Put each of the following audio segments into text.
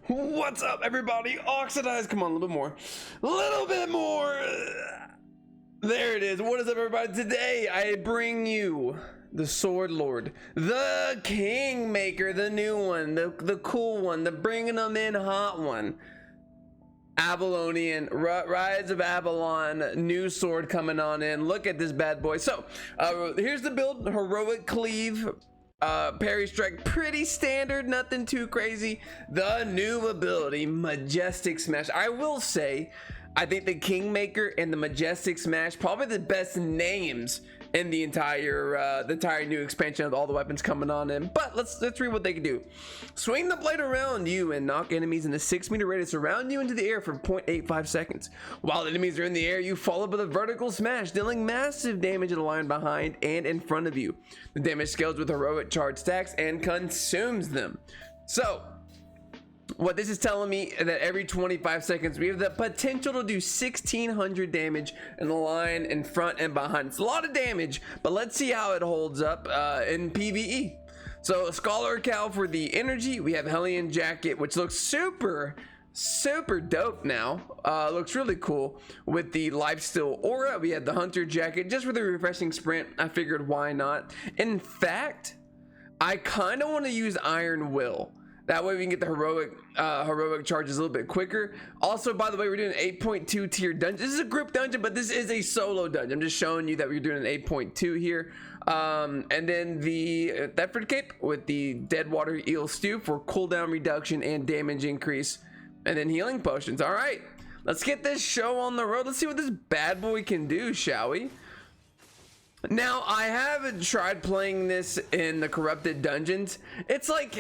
What's up, everybody? Oxydize, come on, a little bit more. A little bit more. There it is. What is up, everybody? Today, I bring you the Sword Lord, the Kingmaker, the new one, the cool one, the bringing them in hot one. Avalonian, Rise of Avalon, new sword coming on in. Look at this bad boy. So, here's the build. Heroic Cleave. Parry strike, pretty standard, nothing too crazy. The new ability, Majestic Smash. I will say, I think the Kingmaker and the Majestic Smash, probably the best names in the entire new expansion of all the weapons coming on in. But let's read what they can do. Swing the blade around you and knock enemies in a 6-meter radius around you into the air for 0.85 seconds. While enemies are in the air, you follow with a vertical smash, dealing massive damage to the line behind and in front of you. The damage scales with heroic charge stacks and consumes them. So what this is telling me is that every 25 seconds we have the potential to do 1600 damage in the line in front and behind. It's a lot of damage, but let's see how it holds up in PvE. So Scholar Cow for the energy. We have Hellion Jacket, which looks super dope now. Looks really cool with the Lifesteal Aura. We have the Hunter Jacket just for the refreshing sprint. I figured why not. In fact, I kind of want to use Iron Will. That way we can get the heroic charges a little bit quicker. Also, by the way, we're doing an 8.2 tier dungeon. This is a group dungeon, but this is a solo dungeon. I'm just showing you that we're doing an 8.2 here. And then the Theford Cape with the Deadwater Eel Stew for cooldown reduction and damage increase. And then healing potions. All right, let's get this show on the road. Let's see what this bad boy can do, shall we? Now, I haven't tried playing this in the corrupted dungeons. It's like,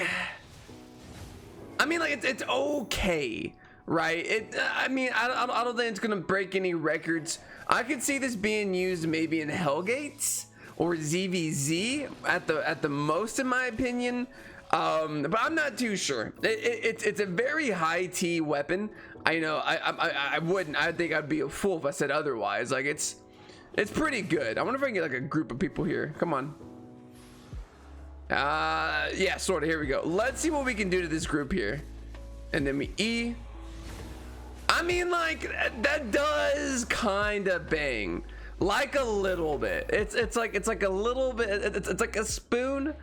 I mean, like it's okay, right? I mean, I don't think it's gonna break any records. I could see this being used maybe in Hellgates or ZVZ at the most, in my opinion. But I'm not too sure. It's a very high T weapon. I know. I wouldn't. I think I'd be a fool if I said otherwise. Like it's pretty good. I wonder if I can get like a group of people here. Come on. Yeah, sort of. Here we go. Let's see what we can do to this group here. And then we E. I mean, like that does kind of bang, like a little bit. It's like a little bit. It's like a spoon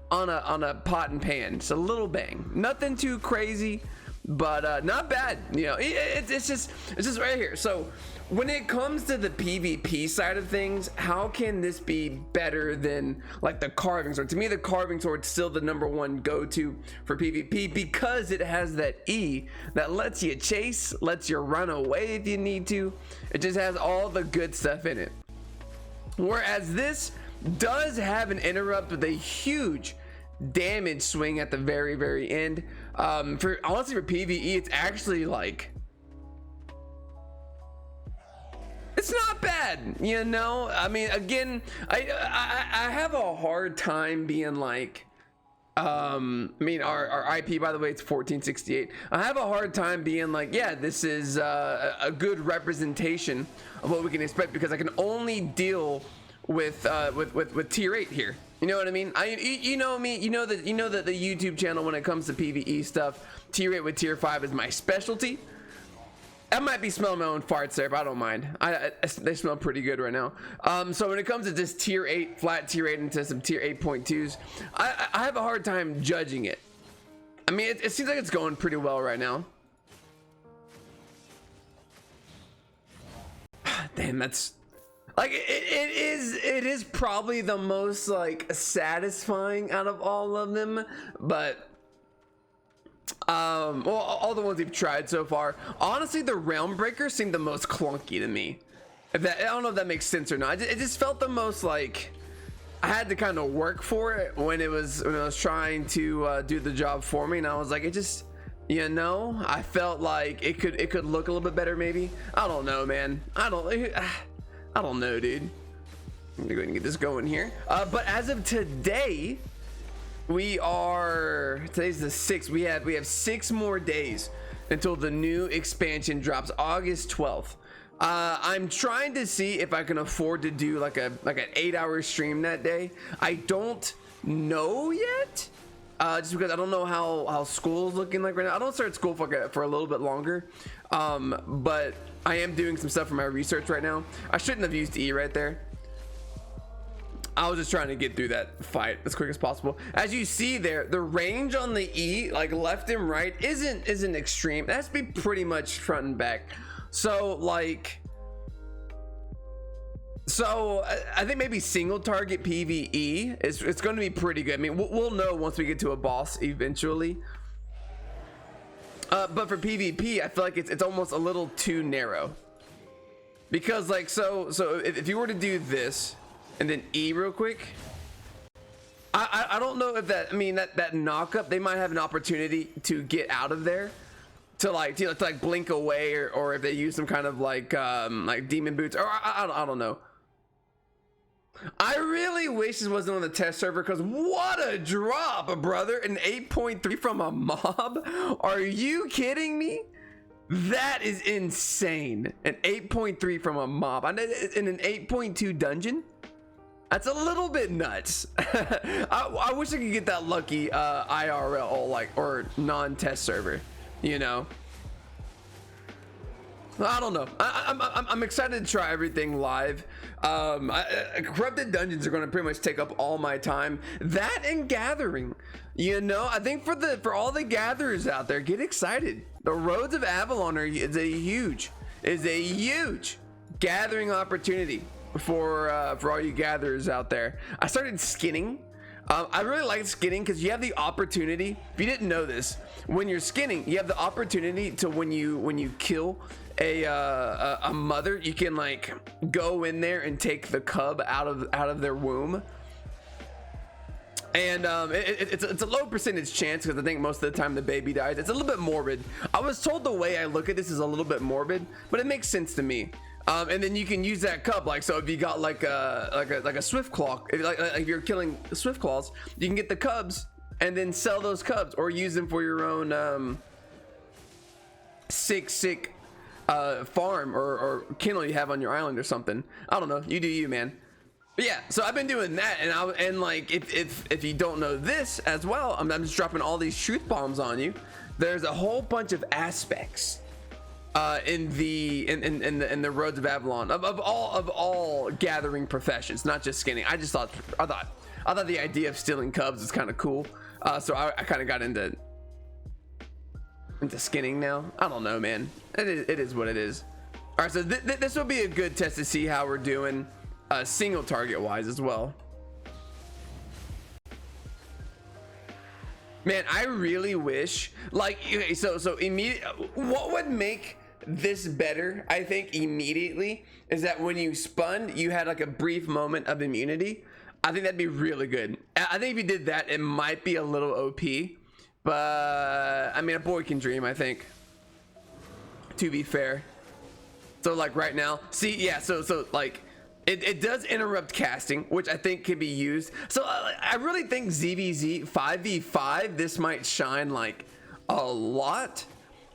on a pot and pan. It's a little bang. Nothing too crazy, but not bad. You know, it's just right here. So when it comes to the PvP side of things, how can this be better than like the carving sword? To me, the carving sword is still the #1 go-to for PvP because it has that E that lets you chase, lets you run away if you need to. It just has all the good stuff in it. Whereas this does have an interrupt with a huge damage swing at the very end. Honestly, for PvE, it's actually like, it's not bad, you know. I mean, again, I have a hard time being like, I mean, our IP, by the way, it's 1468. I have a hard time being like, yeah, this is a good representation of what we can expect because I can only deal with tier 8 here. You know what I mean? You know me. You know that the YouTube channel, when it comes to PvE stuff, tier 8 with tier 5 is my specialty. I might be smelling my own farts there, but I don't mind. They smell pretty good right now. So when it comes to just tier 8, flat tier 8 into some tier 8.2s, I have a hard time judging it. I mean, it seems like it's going pretty well right now. Damn, that's like it is probably the most like satisfying out of all of them, but well, all the ones we've tried so far, honestly, the Realm Breaker seemed the most clunky to me. I don't know if that makes sense or not. It just felt the most like I had to kind of work for it when I was trying to do the job for me, and I was like, it just, you know, I felt like it could look a little bit better maybe. I don't know, man. I don't know, dude. I'm gonna go ahead and get this going here. But as of today, today's the 6th. We have 6 more days until the new expansion drops August 12th. I'm trying to see if I can afford to do like an 8-hour stream that day. I don't know yet just because I don't know how school's looking like right now. I don't start school for a little bit longer, but I am doing some stuff for my research right now. I shouldn't have used E right there. I was just trying to get through that fight as quick as possible. As you see there, the range on the E, like left and right, isn't extreme. It has to be pretty much front and back. So like, I think maybe single target PvE it's going to be pretty good. I mean, we'll know once we get to a boss eventually. But for PvP, I feel like it's almost a little too narrow. Because like, so if you were to do this and then E real quick, I don't know if that, I mean, that knock up, they might have an opportunity to get out of there, to like blink away, or if they use some kind of like demon boots, or I don't know. I really wish this wasn't on the test server, because what a drop, brother. An 8.3 from a mob. Are you kidding me? That is insane. An 8.3 from a mob in an 8.2 dungeon. That's a little bit nuts. I wish I could get that lucky IRL or non-test server, you know. I don't know. I'm excited to try everything live. Corrupted dungeons are going to pretty much take up all my time. That and gathering, you know. I think for all the gatherers out there, get excited. The roads of Avalon is a huge gathering opportunity for all you gatherers out there. I started skinning. I really like skinning because you have the opportunity. If you didn't know this, when you're skinning, you have the opportunity to when you kill a mother, you can like go in there and take the cub out of their womb. And it's a low percentage chance, because I think most of the time the baby dies. It's a little bit morbid. I was told the way I look at this is a little bit morbid, but it makes sense to me. And then you can use that cub, like, so if you got like a swift claw, if you're killing swift claws, you can get the cubs and then sell those cubs, or use them for your own sick farm or kennel you have on your island or something. I don't know, you do you, man. But yeah, so I've been doing that, and like, if you don't know this as well, I'm just dropping all these truth bombs on you. There's a whole bunch of aspects in the roads of Avalon of all gathering professions, not just skinning. I thought the idea of stealing cubs is kind of cool, so I kind of got into skinning now. I don't know, man. It is what it is. All right, so this will be a good test to see how we're doing single target wise as well. Man, I really wish, like, okay, so what would make this better, I think, immediately, is that when you spun, you had like a brief moment of immunity. I think that'd be really good. I think if you did that, it might be a little OP, but I mean, a boy can dream, I think, to be fair. So like right now, see, yeah, so like it does interrupt casting, which I think can be used. So I really think ZVZ 5v5, this might shine like a lot.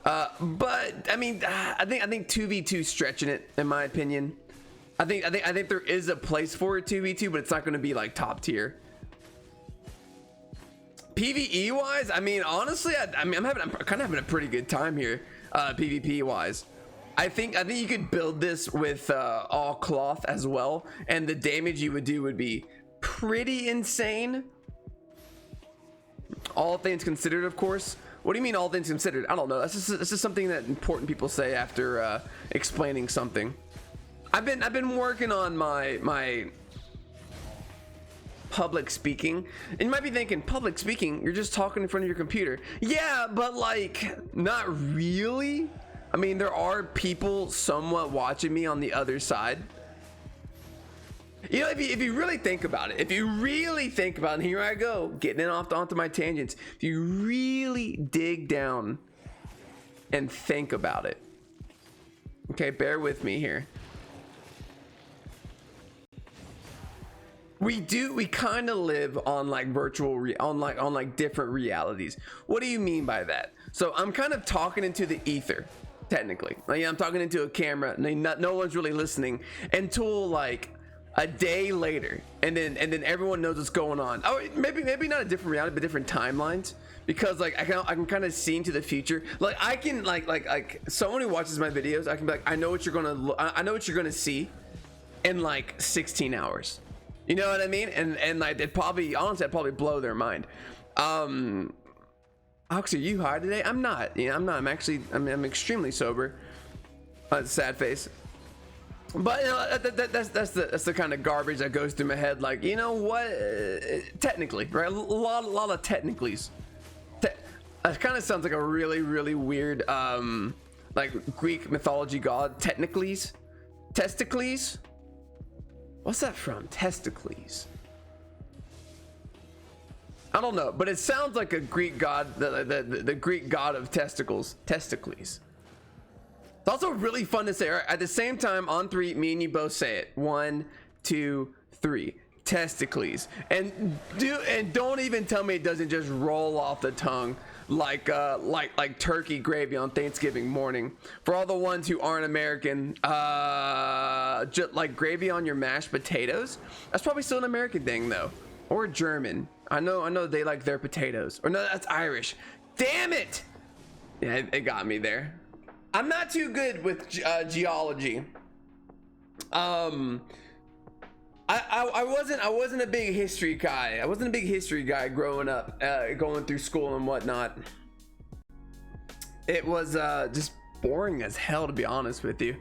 But I mean, I think 2v2 stretching it, in my opinion. I think there is a place for it 2v2, but it's not going to be like top tier. PvE wise, I mean, honestly, I'm kind of having a pretty good time here. PvP wise, I think you could build this with all cloth as well, and the damage you would do would be pretty insane. All things considered, of course. What do you mean all things considered? I don't know. That's just something that important people say after explaining something. I've been working on my public speaking, and you might be thinking, public speaking, you're just talking in front of your computer. Yeah, but like, not really. I mean, there are people somewhat watching me on the other side. You know, if you really think about it, and here I go, getting it onto my tangents. If you really dig down and think about it, okay, bear with me here. We kind of live on like on like different realities. What do you mean by that? So I'm kind of talking into the ether, technically. Like, I'm talking into a camera, and no one's really listening until like a day later, and then everyone knows what's going on. Oh, maybe not a different reality, but different timelines, because like I can kind of see into the future. Like I can like someone who watches my videos, I can be like, I know what you're gonna see in like 16 hours. You know what I mean? And like I'd probably blow their mind. Oxy, are you high today? I'm not. You know, I'm not. I'm extremely sober. Sad face. But you know, that's the kind of garbage that goes through my head. Like, you know what? Technically, right? A lot of technicallys. It kind of sounds like a really weird like Greek mythology god. Technicallys, testicles. What's that from? Testicles. I don't know, but it sounds like a Greek god, the Greek god of testicles. Testicles. It's also really fun to say. All right, at the same time, on 3, me and you both say it. 1, 2, 3. Testicles. And don't even tell me it doesn't just roll off the tongue like turkey gravy on Thanksgiving morning. For all the ones who aren't American, just like gravy on your mashed potatoes. That's probably still an American thing though, or German. I know they like their potatoes. Or no, that's Irish. Damn it! Yeah, it got me there. I'm not too good with geology. I wasn't a big history guy. I wasn't a big history guy growing up, going through school and whatnot. It was just boring as hell, to be honest with you.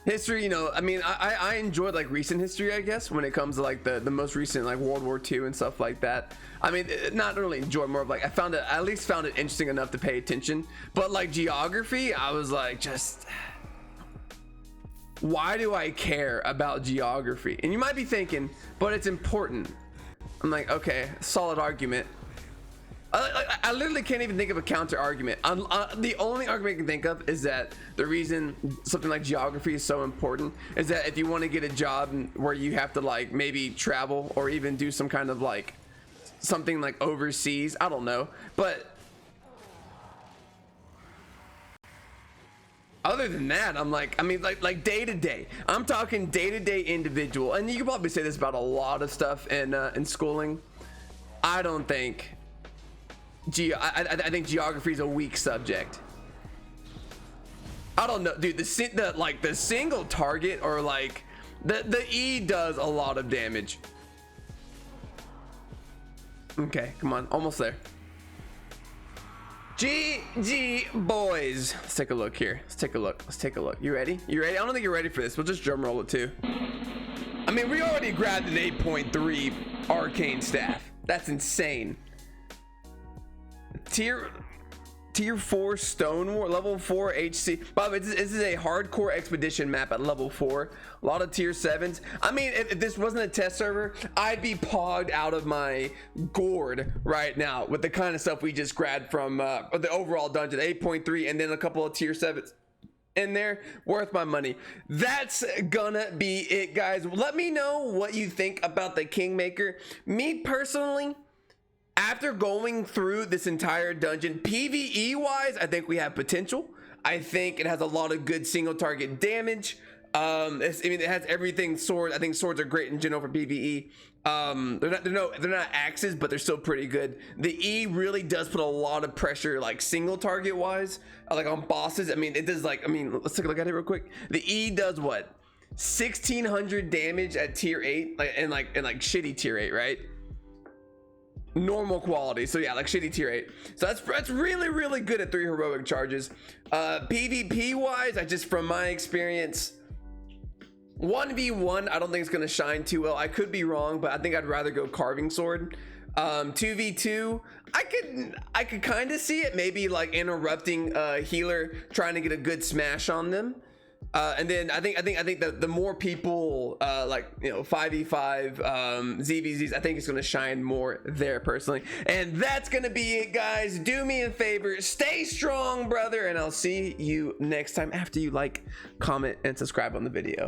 History, you know, I mean, I enjoyed like recent history, I guess, when it comes to like the most recent, like World War II and stuff like that. I mean, not really enjoy, more of like I at least found it interesting enough to pay attention. But like geography, I was like, just why do I care about geography? And you might be thinking, but it's important. I'm like, okay, solid argument. I literally can't even think of a counter argument. The only argument I can think of is that the reason something like geography is so important is that if you want to get a job where you have to like maybe travel or even do some kind of like something like overseas, I don't know, but other than that, I'm like, I mean, like day to day, I'm talking day to day individual. And you can probably say this about a lot of stuff in schooling. I don't think I think geography is a weak subject. I don't know, dude. The single target, or like the E does a lot of damage. Okay, come on, almost there. GG boys. Let's take a look here. Let's take a look. You ready? I don't think you're ready for this. We'll just drum roll it too. I mean, we already grabbed an 8.3 arcane staff. That's insane. Tier 4 Stone War, level 4 HC. By the way, this is a hardcore expedition map at level 4. A lot of tier 7s. I mean, if this wasn't a test server, I'd be pogged out of my gourd right now with the kind of stuff we just grabbed from the overall dungeon. 8.3 and then a couple of tier 7s in there. Worth my money. That's gonna be it, guys. Let me know what you think about the Kingmaker. Me personally, after going through this entire dungeon, PvE wise, I think we have potential. I think it has a lot of good single target damage. I mean, it has everything sword. I think swords are great in general for PvE. They're not axes, but they're still pretty good. The E really does put a lot of pressure, like single target wise, like on bosses. I mean, it does like, I mean, let's take a look at it real quick. The E does what? 1600 damage at tier 8, and shitty tier 8, right? Normal quality, so yeah, like shitty tier 8. So that's really good at 3 heroic charges. PvP wise, I just, from my experience, 1v1 I don't think it's gonna shine too well. I could be wrong, but I think I'd rather go carving sword. 2v2 I could kind of see it, maybe like interrupting healer trying to get a good smash on them. And then I think that the more people like, you know, 5v5 ZVZs, I think it's going to shine more there personally. And that's going to be it, guys. Do me a favor, stay strong, brother, and I'll see you next time after you like, comment, and subscribe on the video.